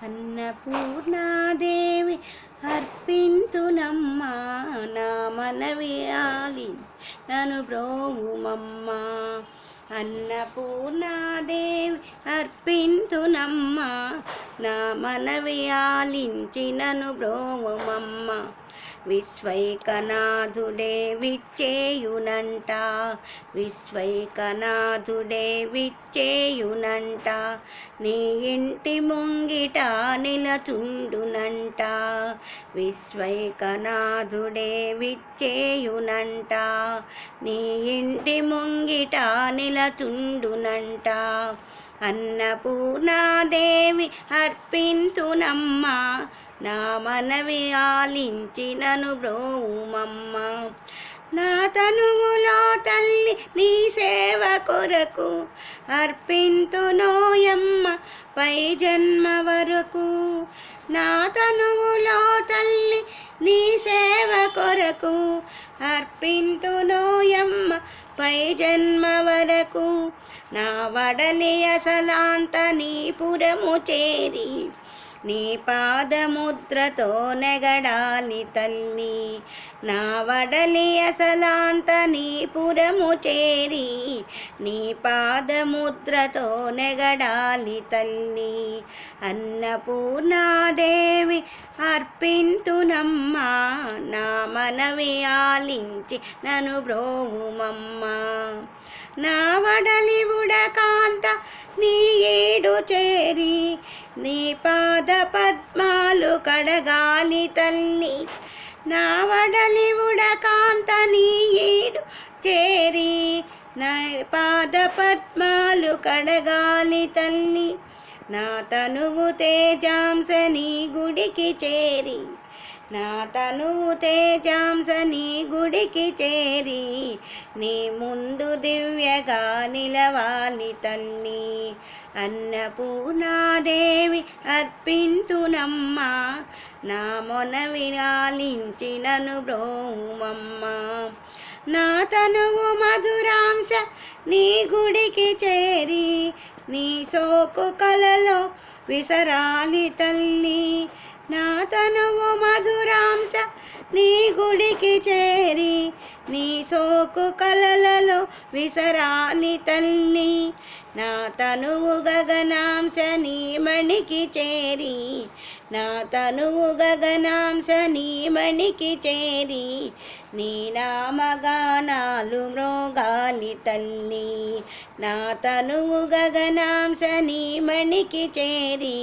అన్నపూర్ణాదేవి అర్పింతునమ్మా నా మనవి నను బ్రోవుమమ్మా. అన్నపూర్ణాదేవి అర్పింతునమ్మా నా మనవి నను బ్రోవుమమ్మా. విశ్వైకనాథుడే విచ్చేయునంట, విశ్వైకనాథుడే విచ్చేయునంట, నీ ఇంటి ముంగిట నిలచుండునంట. విశ్వైకనాథుడే విచ్చేయునంట, నీ ఇంటి ముంగిట నిలచుండునంట. అన్నపూర్ణాదేవి అర్పింతునమ్మా నా మనవి నను బ్రోవుమమ్మా. నా తనువులో తల్లి నీ సేవ కొరకు అర్పింతునోయమ్మ పై జన్మ వరకు. నా తనువులో తల్లి నీ సేవ కొరకు అర్పింతునోయమ్మ పై జన్మ వరకు. నా వడలి అసలాంత నీ పురము చేరి నీ పాదముద్రతో నెగడాలి తల్లి. నా వడలి అసలాంత నీ పురము చేరి నీ పాదముద్రతో నెగడాలి తల్లి. అన్నపూర్ణాదేవి అర్పింతునమ్మా నా మనవి నను బ్రోవుమమ్మా. నా వడలి ఉడకాంత నీ ఏడు చేరి నీ పాద పద్మాలు కడగాలి తల్లి. నా వడలి ఉడకాంత నీ ఏడు చేరి నా పాద పద్మాలు కడగాలి తల్లి. నా తనువు తేజాంస నీ గుడికి చేరి, నా తనువు తేజాంస నీ గుడికి చేరి నీ ముందు దివ్యగా నిలవాలి తల్లి. అన్నపూర్ణాదేవి అర్పింతునమ్మా నా మనవి నను బ్రోవుమమ్మా. నా తనువు మధురాంశ నీ గుడికి చేరి నీ సోకు కలలో విసరాలి తల్లి. నా తనువు మధురాంశ నీ గుడికి చేరి నీ సోకు కలలలో విసరాలి తల్లి. నా తనువు గగనాంశ నీ మణికి చేరి, నా తనువు గగనాంశ నీ మణికి చేరి నీ నామగానాలు మ్రోగాలి తల్లి. నా తనువు గగనాంశ నీ మణికి చేరి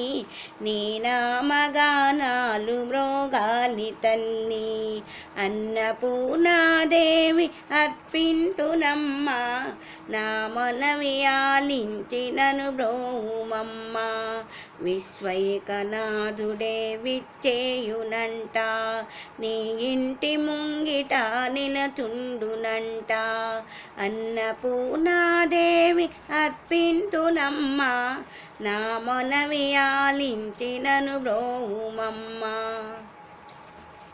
నీ నామగానాలు మ్రోగాలి తల్లి. అన్నపూర్ణాదేవి అర్పింతునమ్మా నా మనవి నను బ్రోవుమమ్మా. విశ్వైకనాథుడే విచ్చేయునంట, నీ ఇంటి ముంగిట నిలచుండునంట. అన్నపూర్ణాదేవి అర్పింతునమ్మా నా మనవి నను బ్రోవుమమ్మా.